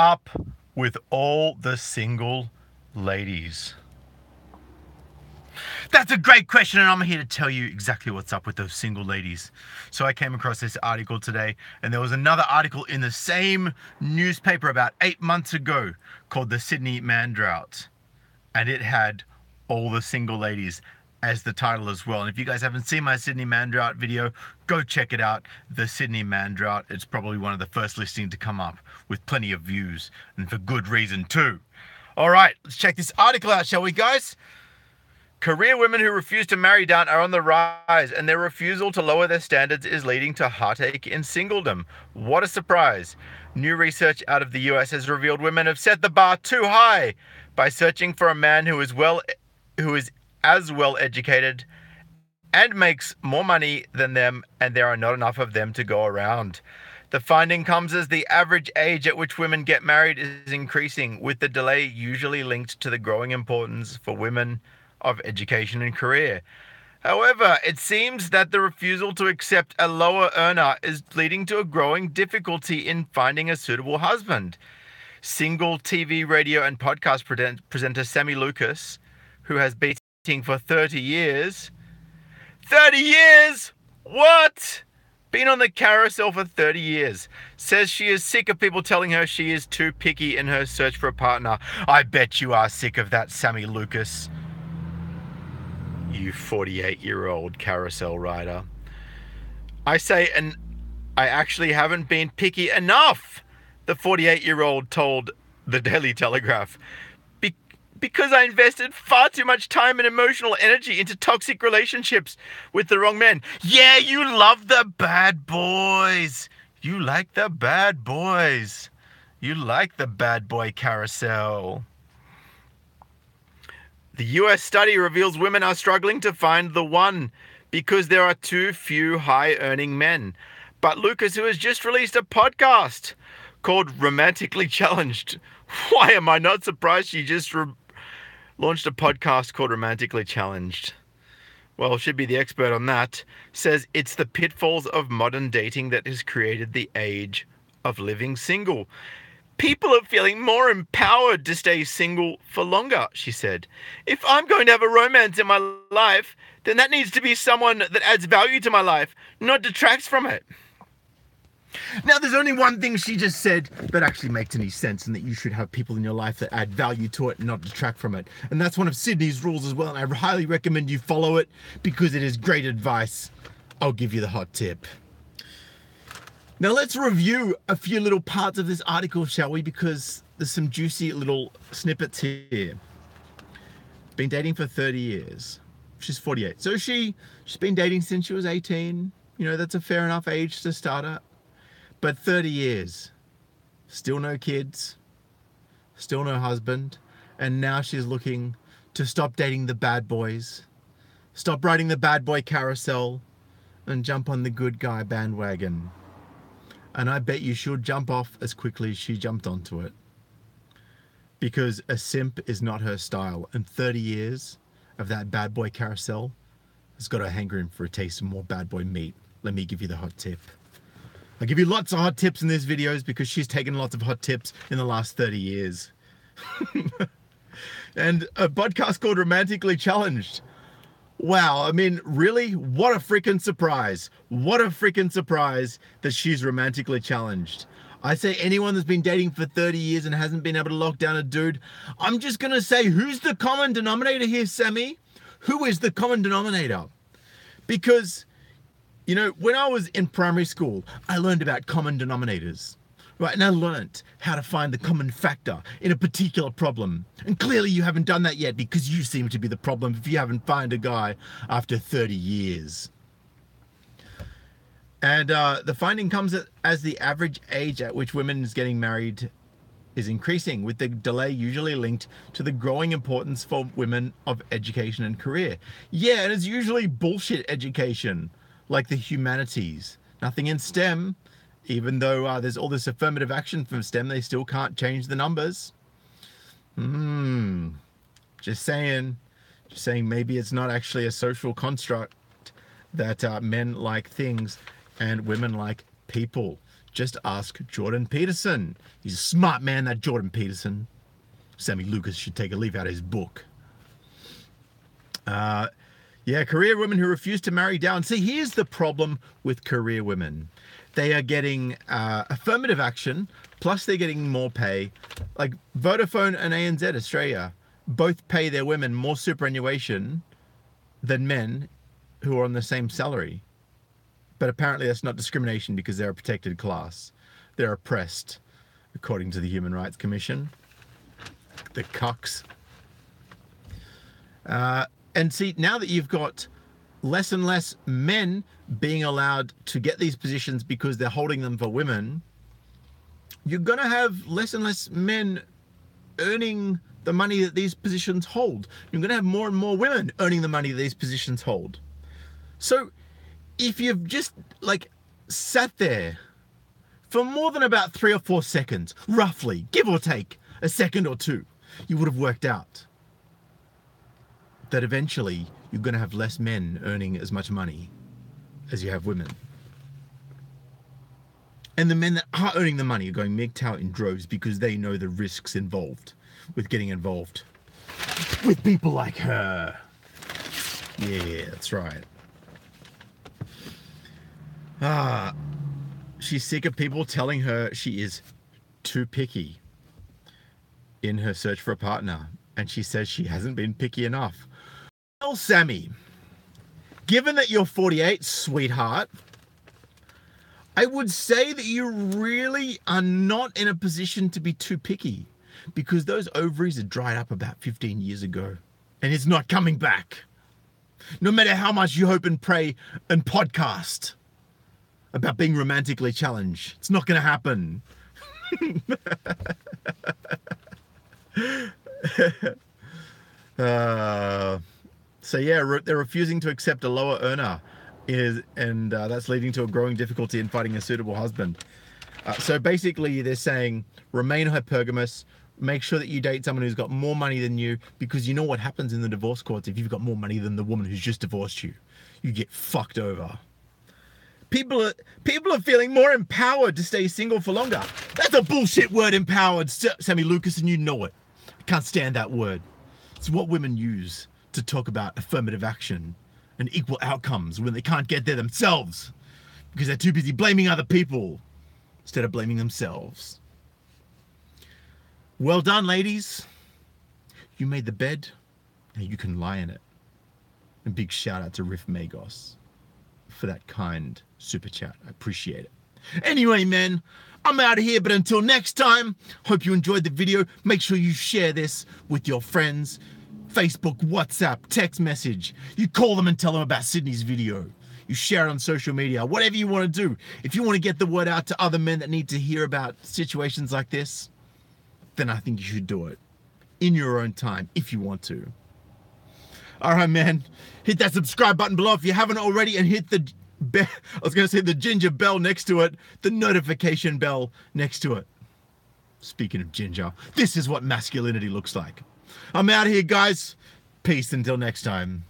up with all the single ladies? That's a great question, and I'm here to tell you exactly what's up with those single ladies. So I came across this article today, and there was another article in the same newspaper about 8 months ago called The Sydney Man Drought, and it had all the single ladies as the title as well. And if you guys haven't seen my Sydney Man Drought video, go check it out. The Sydney Man Drought. It's probably one of the first listings to come up with plenty of views, and for good reason too. All right, let's check this article out, shall we, guys? Career women who refuse to marry down are on the rise, and their refusal to lower their standards is leading to heartache in singledom. What a surprise. New research out of the US has revealed women have set the bar too high by searching for a man who is as well educated and makes more money than them, and there are not enough of them to go around. The finding comes as the average age at which women get married is increasing, with the delay usually linked to the growing importance for women of education and career. However, it seems that the refusal to accept a lower earner is leading to a growing difficulty in finding a suitable husband. Single TV, radio, and podcast presenter Sami Lukis, who has been dating for 30 years. 30 years? What? Been on the carousel for 30 years. Says she is sick of people telling her she is too picky in her search for a partner. I bet you are sick of that, Sami Lukis. You 48-year-old carousel rider. I say, and I actually haven't been picky enough, the 48-year-old told the Daily Telegraph. Because I invested far too much time and emotional energy into toxic relationships with the wrong men. Yeah, you love the bad boys. You like the bad boys. You like the bad boy carousel. The US study reveals women are struggling to find the one because there are too few high-earning men. But Lukis, who has just released a podcast called Romantically Challenged. Why am I not surprised she just launched a podcast called Romantically Challenged? Well, should be the expert on that. Says it's the pitfalls of modern dating that has created the age of living single. People are feeling more empowered to stay single for longer, she said. If I'm going to have a romance in my life, then that needs to be someone that adds value to my life, not detracts from it. Now, there's only one thing she just said that actually makes any sense, and that you should have people in your life that add value to it and not detract from it. And that's one of Sydney's rules as well, and I highly recommend you follow it because it is great advice. I'll give you the hot tip. Now let's review a few little parts of this article, shall we? Because there's some juicy little snippets here. Been dating for 30 years. She's 48. So she's been dating since she was 18. You know, that's a fair enough age to start at. But 30 years. Still no kids. Still no husband. And now she's looking to stop dating the bad boys. Stop riding the bad boy carousel. And jump on the good guy bandwagon. And I bet you she'll jump off as quickly as she jumped onto it. Because a simp is not her style. And 30 years of that bad boy carousel has got her hankering for a taste of more bad boy meat. Let me give you the hot tip. I'll give you lots of hot tips in these videos because she's taken lots of hot tips in the last 30 years. And a podcast called Romantically Challenged. Wow, I mean, really? What a freaking surprise. What a freaking surprise that she's romantically challenged. I say anyone that's been dating for 30 years and hasn't been able to lock down a dude, I'm just going to say, who's the common denominator here, Sami? Who is the common denominator? Because, you know, when I was in primary school, I learned about common denominators. Right, and I learned how to find the common factor in a particular problem. And clearly you haven't done that yet because you seem to be the problem if you haven't found a guy after 30 years. And the finding comes as the average age at which women is getting married is increasing, with the delay usually linked to the growing importance for women of education and career. Yeah, and it's usually bullshit education, like the humanities. Nothing in STEM. Even though there's all this affirmative action from STEM, they still can't change the numbers. Just saying maybe it's not actually a social construct that men like things and women like people. Just ask Jordan Peterson. He's a smart man, that Jordan Peterson. Sami Lukis should take a leaf out of his book. Yeah, career women who refuse to marry down. See, here's the problem with career women. They are getting affirmative action, plus they're getting more pay. Like Vodafone and ANZ Australia both pay their women more superannuation than men who are on the same salary. But apparently that's not discrimination because they're a protected class. They're oppressed, according to the Human Rights Commission. The cucks. And see, now that you've got less and less men being allowed to get these positions because they're holding them for women, you're going to have less and less men earning the money that these positions hold. You're going to have more and more women earning the money that these positions hold. So if you've just like sat there for more than about 3 or 4 seconds, roughly, give or take a second or two, you would have worked out that eventually you're going to have less men earning as much money as you have women. And the men that are earning the money are going MGTOW in droves because they know the risks involved with getting involved with people like her. Yeah, that's right. She's sick of people telling her she is too picky in her search for a partner. And she says she hasn't been picky enough. Well, Sami, given that you're 48, sweetheart, I would say that you really are not in a position to be too picky because those ovaries are dried up about 15 years ago and it's not coming back. No matter how much you hope and pray and podcast about being romantically challenged, it's not going to happen. So yeah, they're refusing to accept a lower earner, and that's leading to a growing difficulty in finding a suitable husband. So basically they're saying remain hypergamous, make sure that you date someone who's got more money than you, because you know what happens in the divorce courts if you've got more money than the woman who's just divorced you. You get fucked over. People are feeling more empowered to stay single for longer. That's a bullshit word, empowered, Sami Lukis, and you know it. I can't stand that word. It's what women use to talk about affirmative action and equal outcomes when they can't get there themselves because they're too busy blaming other people instead of blaming themselves. Well done, ladies. You made the bed, now you can lie in it. And big shout out to Riff Magos for that kind super chat. I appreciate it. Anyway, men, I'm out of here, but until next time, hope you enjoyed the video. Make sure you share this with your friends. Facebook, WhatsApp, text message. You call them and tell them about Sydney's video. You share it on social media, whatever you want to do. If you want to get the word out to other men that need to hear about situations like this, then I think you should do it in your own time if you want to. All right, man. Hit that subscribe button below if you haven't already, and hit the bell. I was going to say the ginger bell next to it, the notification bell next to it. Speaking of ginger, this is what masculinity looks like. I'm out of here, guys. Peace until next time.